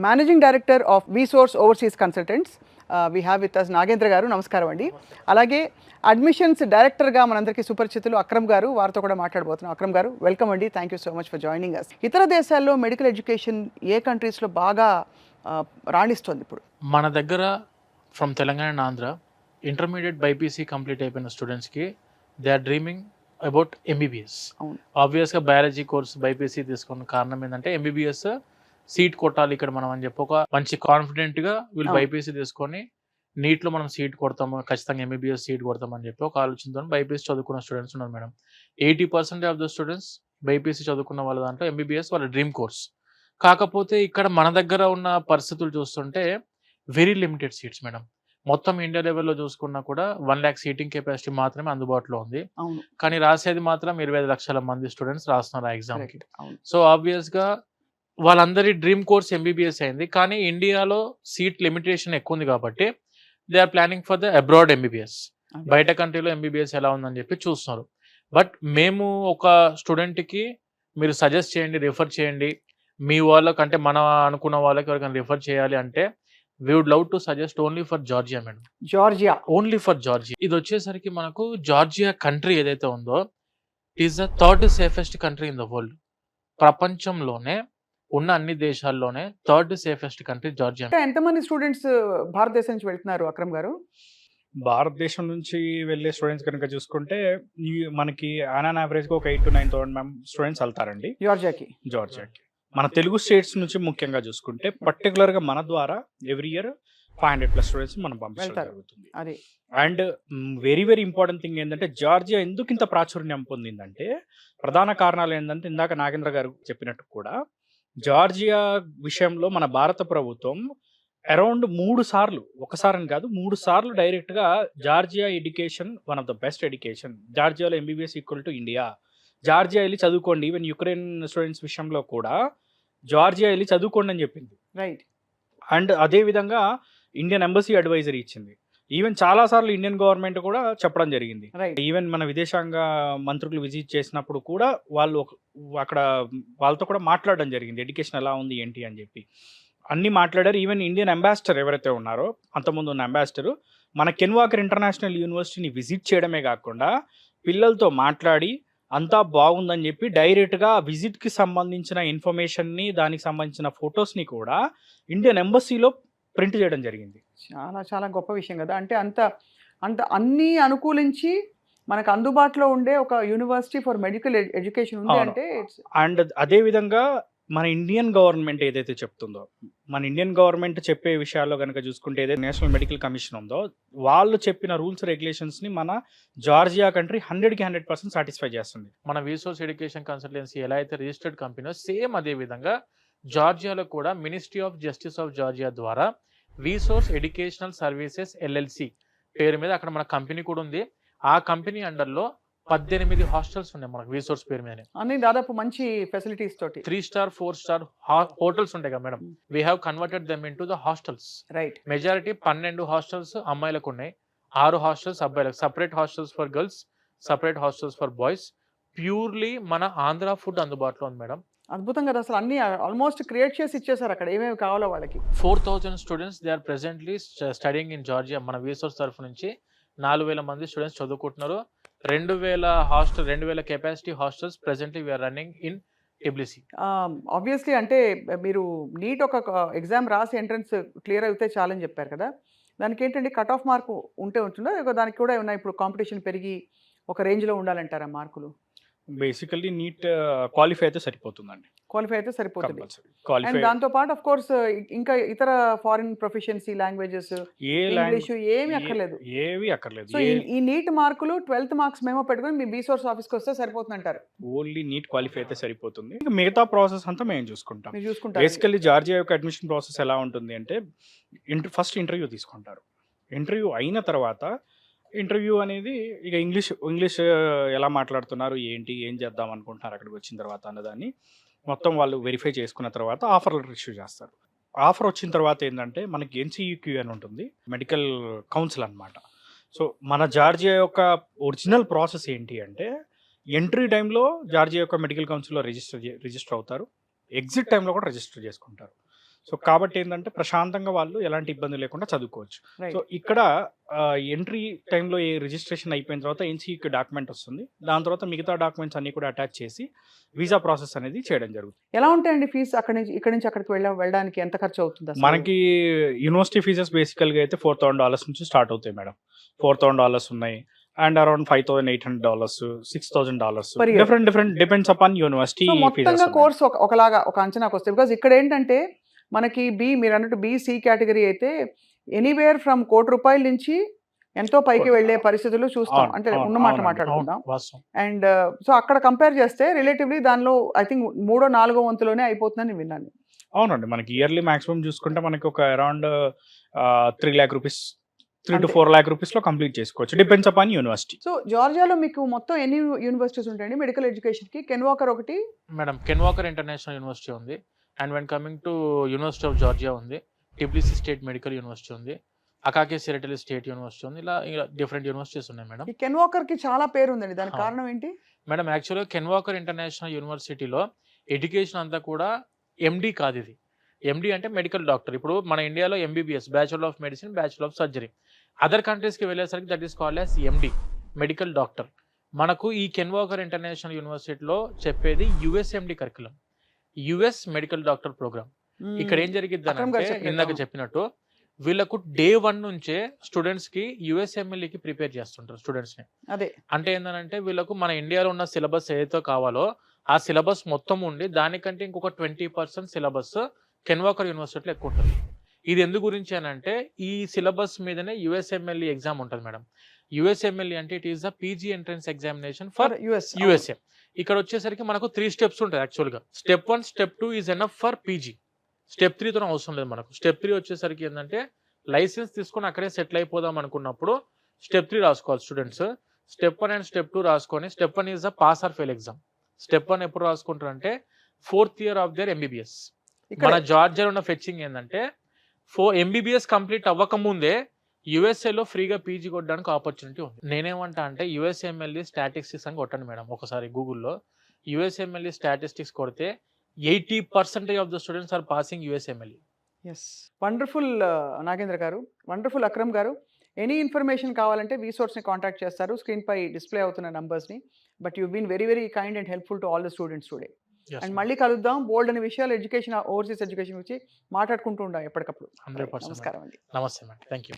Managing director of Visource overseas consultants. We have with us Nagendra గారు. నమస్కారం అండి. అలాగే అడ్మిషన్స్ డైరెక్టర్గా మనందరికీ సుపరిచితులు అక్రమ్ గారు, వారితో కూడా మాట్లాడబోతున్నాం. అక్రమ్ గారు, వెల్కమ్ అండి. Thank you so much for joining us. ఇతర దేశాల్లో మెడికల్ ఎడ్యుకేషన్ ఏ కంట్రీస్లో బాగా రాణిస్తుంది ఇప్పుడు? మన దగ్గర from Telangana and Andhra intermediate BiPC complete అయిపోయిన స్టూడెంట్స్కి they are dreaming about MBBS. ఆబ్వియస్గా బయాలజీ కోర్స్ బైపీసీ తీసుకున్న కారణం ఏంటంటే ఎంబీబీఎస్ సీట్ కొట్టాలి ఇక్కడ మనం అని చెప్పి ఒక మంచి కాన్ఫిడెంట్గా వీళ్ళు బైపీసీ తీసుకొని నీట్లో మనం సీట్ కొడతాము, ఖచ్చితంగా ఎంబీబీఎస్ సీట్ కొడతామని చెప్పి ఒక ఆలోచనతో బైపీసీ చదువుకున్న స్టూడెంట్స్ ఉన్నారు madam. 80% of the students BiPC చదువుకున్న వాళ్ళ దాంట్లో ఎంబీబీఎస్ వాళ్ళ డ్రీమ్ కోర్స్. కాకపోతే ఇక్కడ మన దగ్గర ఉన్న పరిస్థితులు చూస్తుంటే వెరీ లిమిటెడ్ సీట్స్ మేడం. మొత్తం ఇండియా లెవెల్లో చూసుకున్నా కూడా 1 lakh సీటింగ్ కెపాసిటీ మాత్రమే అందుబాటులో ఉంది. కానీ రాసేది మాత్రం 25 లక్షల మంది స్టూడెంట్స్ రాస్తున్నారు ఆ ఎగ్జామ్కి. సో ఆబ్వియస్గా వాళ్ళందరి డ్రీమ్ కోర్స్ ఎంబీబీఎస్ అయింది. కానీ ఇండియాలో సీట్ లిమిటేషన్ ఎక్కువ ఉంది కాబట్టి they are planning for the abroad MBBS. బయట కంట్రీలో ఎంబీబీఎస్ ఎలా ఉందని చెప్పి చూస్తున్నారు. బట్ మేము ఒక స్టూడెంట్కి మీరు సజెస్ట్ చేయండి, రిఫర్ చేయండి, మీ వాళ్ళకంటే మన అనుకున్న వాళ్ళకి ఎవరికైనా రిఫర్ చేయాలి అంటే we would love to suggest only for Georgia madam. Georgia, only for Georgia. ఇది వచ్చేసరికి మనకు జార్జియా కంట్రీ ఏదైతే ఉందో is the third safest country in the world. ప్రపంచంలోనే ఉన్న అన్ని దేశాల్లోనే థర్డ్ సేఫెస్ట్ కంట్రీ జార్జియా. ఎంతమంది స్టూడెంట్స్ భారతదేశం నుంచి వెళ్తున్నారు అక్రమ్ గారు? భారతదేశం నుంచి వెళ్ళే స్టూడెంట్స్ కనుక చూసుకుంటే మనకి ఆన్ యావరేజ్గా ఒక 8 to 9,000 స్టూడెంట్స్ వెళ్తారండి జార్జియాకి. మన తెలుగు స్టేట్స్ నుంచి ముఖ్యంగా చూసుకుంటే పర్టికులర్గా మన ద్వారా ఎవ్రీ ఇయర్ 500+ స్టూడెంట్స్ మనం పంపించడం జరుగుతుంది. And very very important thing ఏంటంటే జార్జియా ఎందుకు ఇంత ప్రాచుర్యం పొందిందంటే ప్రధాన కారణాలు ఏంటంటే ఇందాక నాగేంద్ర గారు చెప్పినట్టు కూడా జార్జియా విషయంలో మన భారత ప్రభుత్వం అరౌండ్ 3 సార్లు, ఒకసారి కాదు 3 సార్లు డైరెక్ట్గా Georgia education one of the best education, జార్జియాలో MBBS equal to India, Georgia వెళ్ళి చదువుకోండి, ఈవెన్ యుక్రెయిన్ స్టూడెంట్స్ విషయంలో కూడా జార్జియా వెళ్ళి చదువుకోండి అని చెప్పింది. రైట్. అండ్ అదేవిధంగా ఇండియన్ ఎంబసీ అడ్వైజరీ ఇచ్చింది. ఈవెన్ చాలాసార్లు ఇండియన్ గవర్నమెంట్ కూడా చెప్పడం జరిగింది. ఈవెన్ మన విదేశాంగ మంత్రులు విజిట్ చేసినప్పుడు కూడా వాళ్ళు అక్కడ వాళ్ళతో కూడా మాట్లాడడం జరిగింది, ఎడ్యుకేషన్ ఎలా ఉంది ఏంటి అని చెప్పి అన్నీ మాట్లాడారు. ఈవెన్ ఇండియన్ అంబాసిడర్ ఎవరైతే ఉన్నారో అంతకుముందు ఉన్న అంబాసిడరు మన కెన్వాకర్ ఇంటర్నేషనల్ యూనివర్సిటీని విజిట్ చేయడమే కాకుండా పిల్లలతో మాట్లాడి అంతా బాగుందని చెప్పి డైరెక్ట్గా విజిట్కి సంబంధించిన ఇన్ఫర్మేషన్ని, దానికి సంబంధించిన ఫొటోస్ని కూడా ఇండియన్ ఎంబసీలో ప్రింట్ చేయడం జరిగింది. చాలా చాలా గొప్ప విషయం కదా. అంటే అంత అంత అన్నీ అనుకూలించి మనకు అందుబాటులో ఉండే ఒక యూనివర్సిటీ ఫర్ మెడికల్ ఎడ్యుకేషన్ ఉంది అంటే. అండ్ అదేవిధంగా మన ఇండియన్ గవర్నమెంట్ ఏదైతే చెప్తుందో, మన ఇండియన్ గవర్నమెంట్ చెప్పే విషయాల్లో కనుక చూసుకుంటే ఏదైతే నేషనల్ మెడికల్ కమిషన్ ఉందో వాళ్ళు చెప్పిన రూల్స్ రెగ్యులేషన్స్ని మన జార్జియా కంట్రీ 100కి 100% సాటిస్ఫై చేస్తుంది. మన విసోర్స్ ఎడ్యుకేషన్ కన్సల్టెన్సీ ఎలా అయితే రిజిస్టర్డ్ కంపెనీ సేమ్ అదే విధంగా జార్జియాలో కూడా ministry of justice of Georgia ద్వారా విసోర్స్ ఎడ్యుకేషనల్ సర్వీసెస్ LLC పేరు మీద అక్కడ మన కంపెనీ కూడా ఉంది. ఆ కంపెనీ అండర్లో 18 హాస్టల్స్ ఉన్నాయి మనకు విసోర్స్ పేరు మీద. అన్ని దాదాపు మంచి ఫెసిలిటీస్ తోటి 3 star 4 star హోటల్స్ ఉంటాయి కదా madam. We have converted them in to the hostels. Right. Majority 12 hostels అమ్మాయిలకు ఉన్నాయి, 6 హాస్టల్స్ అబ్బాయిలకు. Separate hostels for girls, separate hostels for boys. Purely మన ఆంధ్ర ఫుడ్ అందుబాటులో ఉంది మేడం. అద్భుతం కదా అసలు. అన్ని ఆల్మోస్ట్ క్రియేట్ చేసి ఇచ్చేసారు అక్కడ ఏమేమి కావాలో వాళ్ళకి. 4,000 students they are presently studying in Georgia. మన విసోర్స్ తరఫు నుంచి 4,000 మంది స్టూడెంట్స్ చదువుకుంటున్నారు. 2,000 capacity hostels presently we are running in Tbilisi. Obviously అంటే మీరు నీట్ ఒక ఎగ్జామ్ రాసి ఎంట్రన్స్ క్లియర్ అయితే చాలని చెప్పారు కదా. దానికి ఏంటంటే కట్ ఆఫ్ మార్కు ఉంటే ఉంటుందా, దానికి కూడా ఏమన్నా ఇప్పుడు కాంపిటీషన్ పెరిగి ఒక రేంజ్లో ఉండాలంటారా మార్కులు? బేసికల్లీ నీట్ క్వాలిఫై అయితే సరిపోతుందండి. క్వాలిఫై అయితే సరిపోతుంది. అండ్ దాంతో పాటు ఆఫ్ కోర్స్ ఇంకా ఇతర ఫారిన్ ప్రొఫెషన్సీ లాంగ్వేజెస్, ఇంగ్లీష్ ఏమీ అక్కర్లేదు. సో ఈ నీట్ మార్కులు 12th మార్క్స్ మేమో పెట్టుకొని మీ బీసోర్స్ ఆఫీస్కి వస్తే సరిపోతుంది అంటారు. ఓన్లీ నీట్ క్వాలిఫై అయితే సరిపోతుంది, మిగతా ప్రాసెస్ అంతా మేము చూసుకుంటాం. బేసికల్లీ జార్జియా యొక్క అడ్మిషన్ ప్రాసెస్ ఎలా ఉంటుంది అంటే ఫస్ట్ ఇంటర్వ్యూ తీసుకుంటారు. ఇంటర్వ్యూ అయిన తర్వాత ఇంటర్వ్యూ అనేది ఇక ఇంగ్లీష్ ఎలా మాట్లాడుతున్నారు, ఏంటి, ఏం చేద్దాం అనుకుంటున్నారు అక్కడికి వచ్చిన తర్వాత అన్నదాన్ని మొత్తం వాళ్ళు వెరిఫై చేసుకున్న తర్వాత ఆఫర్ లెటర్ ఇష్యూ చేస్తారు. ఆఫర్ వచ్చిన తర్వాత ఏంటంటే మనకి NCEQ అని ఉంటుంది, మెడికల్ కౌన్సిల్ అనమాట. సో మన జార్జియా యొక్క ఒరిజినల్ ప్రాసెస్ ఏంటి అంటే ఎంట్రీ టైంలో జార్జియా యొక్క మెడికల్ కౌన్సిల్లో రిజిస్టర్ అవుతారు, ఎగ్జిట్ టైంలో కూడా రిజిస్టర్ చేసుకుంటారు. సో కాబట్టి ఏంటంటే ప్రశాంతంగా వాళ్ళు ఎలాంటి ఇబ్బంది లేకుండా చదువుకోవచ్చు. రైట్. సో ఇక్కడ ఎంట్రీ టైంలో ఏ రిజిస్ట్రేషన్ అయిపోయిన తర్వాత ఎన్సీఈకి డాక్యుమెంట్ వస్తుంది. దాని తర్వాత మిగతా డాక్యుమెంట్స్ అన్ని కూడా అటాచ్ చేసి వీసా ప్రాసెస్ అనేది చేయడం జరుగుతుంది. ఎలా ఉంటాయండి ఫీజు ఇక్కడ నుంచి అక్కడికి వెళ్ళడానికి ఎంత ఖర్చు అవుతుంది అసలు? మనకి యూనివర్సిటీ ఫీజెస్ బేసికల్గా అయితే $4,000 నుంచి స్టార్ట్ అవుతాయి మేడం. $4,000 ఉన్నాయి and around $5,800, $6,000 Per year. Different depends upon university so మొత్తంగా కోర్స్ ఒకలాగా ఒక అంచనాకు వస్తాయి. బికాజ్ ఇక్కడ ఏంటంటే మనకి మీరు అన్నట్టు బి కేటగిరీ అయితే ఎనీవేర్ ఫ్రమ్ ₹1,00,00,000 నుంచి ఎంతో పైకి వెళ్ళే పరిస్థితులు చూస్తాం. అవును, అంటే అవును, ఉన్నమాట అవునండి. మాట్లాడుకుందాం. వాస్తవం. అండ్ సో అక్కడ కంపేర్ చేస్తే రిలేటివ్లీ దానిలో ఐ థింక్ 3-4 వంతులోనే అయిపోతుందని విన్నాను. అవునండి. మనకి ఇయర్లీ మాక్సిమం చూసుకుంటే మనకి ఒక అరౌండ్ ₹3 lakh, $3 to అంతే. $4 lakh లో కంప్లీట్ చేసుకోవచ్చు. Depends upon university. సో జార్జియాలో మీకు మొత్తం ఎన్ని యూనివర్సిటీస్ ఉంటాయండి మెడికల్ ఎడ్యుకేషన్కి? కెన్ వాకర్ ఒకటి, madam Ken Walker international university ఉంది. And when coming to university of Georgia ఉంది, టిబ్లిసీ స్టేట్ మెడికల్ యూనివర్సిటీ ఉంది, అకాకే సిరటలి స్టేట్ యూనివర్సిటీ ఉంది. ఇలా డిఫరెంట్ యూనివర్సిటీస్ ఉన్నాయి మేడం. ఈ కెన్ వాకర్కి చాలా పేరు ఉందండి, దానికి అవును. కారణం ఏంటి? మేడం యాక్చువల్గా కెన్ వాకర్ ఇంటర్నేషనల్ యూనివర్సిటీలో ఎడ్యుకేషన్ అంతా కూడా ఎండి కాదు. ఇది ఎండి అంటే మెడికల్ డాక్టర్. ఇప్పుడు మన ఇండియాలో MBBS, bachelor of medicine, bachelor of surgery. Other కంట్రీస్కి వెళ్ళేసరికి that is called as MD, medical doctor. మనకు ఈ కెన్ వాకర్ ఇంటర్నేషనల్ యూనివర్సిటీలో చెప్పేది USMD curriculum, US medical doctor program. ఇక్కడ ఏం జరిగిద్ది అక్రమ్ గారు అంటే చెప్పినట్టు. ఇందాక చెప్పినట్టు వీళ్ళకు డే 1 నుంచే స్టూడెంట్స్కి యుఎస్ఎంఎల్ఈకి ప్రిపేర్ చేస్తుంటారు స్టూడెంట్స్ని. అదే అంటే ఏంటంటే వీళ్ళకు మన ఇండియాలో ఉన్న సిలబస్ ఏదైతే కావాలో ఆ సిలబస్ మొత్తం ఉండి దానికంటే ఇంకొక 20% సిలబస్ కెన్ వాకర్ యూనివర్సిటీలో ఎక్కువ ఉంటుంది. ఇది ఎందు గురించి అని అంటే ఈ సిలబస్ మీదనే యుఎస్ఎంఎల్ఈ ఎగ్జామ్ ఉంటుంది మేడం. యుఎస్ఎంఎల్ఈ అంటే it is the PG entrance examination for USA. ఇక్కడ వచ్చేసరికి మనకు 3 steps ఉంటుంది యాక్చువల్గా. Step 1, step 2 is enough for PG. Step 3తో అవసరం లేదు మనకు. స్టెప్ 3 వచ్చేసరికి ఏంటంటే లైసెన్స్ తీసుకొని అక్కడే సెటిల్ అయిపోదాం అనుకున్నప్పుడు స్టెప్ 3 రాసుకోవాలి స్టూడెంట్స్. స్టెప్ 1 అండ్ స్టెప్ 2 రాసుకొని step 1 is the pass or fail exam. Step 1 ఎప్పుడు రాసుకుంటారంటే 4th year of their MBBS. మన జార్జియాలో ఉన్న ఫెచ్చింగ్ ఏంటంటే ఎంబీబీఎస్ కంప్లీట్ అవ్వకముందే యుఎస్ఏలో ఫ్రీగా పీజీ కొట్టడానికి ఆపర్చునిటీ ఉంది. నేనేమంటా అంటే యుఎస్ఎంఎల్ఈ స్టాటిస్టిక్స్ అని కొట్టండి మేడం ఒకసారి గూగుల్లో. యుఎస్ఎంఎల్ఈ స్టాటిస్టిక్స్ కొడితే 80% of the students are passing USMLE. Yes, wonderful Nagendra garu, wonderful Akram గారు. ఎనీ ఇన్ఫర్మేషన్ కావాలంటే వీసోర్స్ని కాంటాక్ట్ చేస్తారు, స్క్రీన్పై డిస్ప్లే అవుతున్న నంబర్స్ని. But you been very very kind and helpful to all the students today. And మళ్ళీ కలుద్దాం. బోల్డ్ అనే విషయాలు ఎడ్యుకేషన్, ఓవర్సీస్ ఎడ్యుకేషన్ గురించి మాట్లాడుకుంటూ ఉంటాం ఎప్పటికప్పుడు. 100%. నమస్కారం అండి. నమస్తే మేడం, థ్యాంక్ యూ.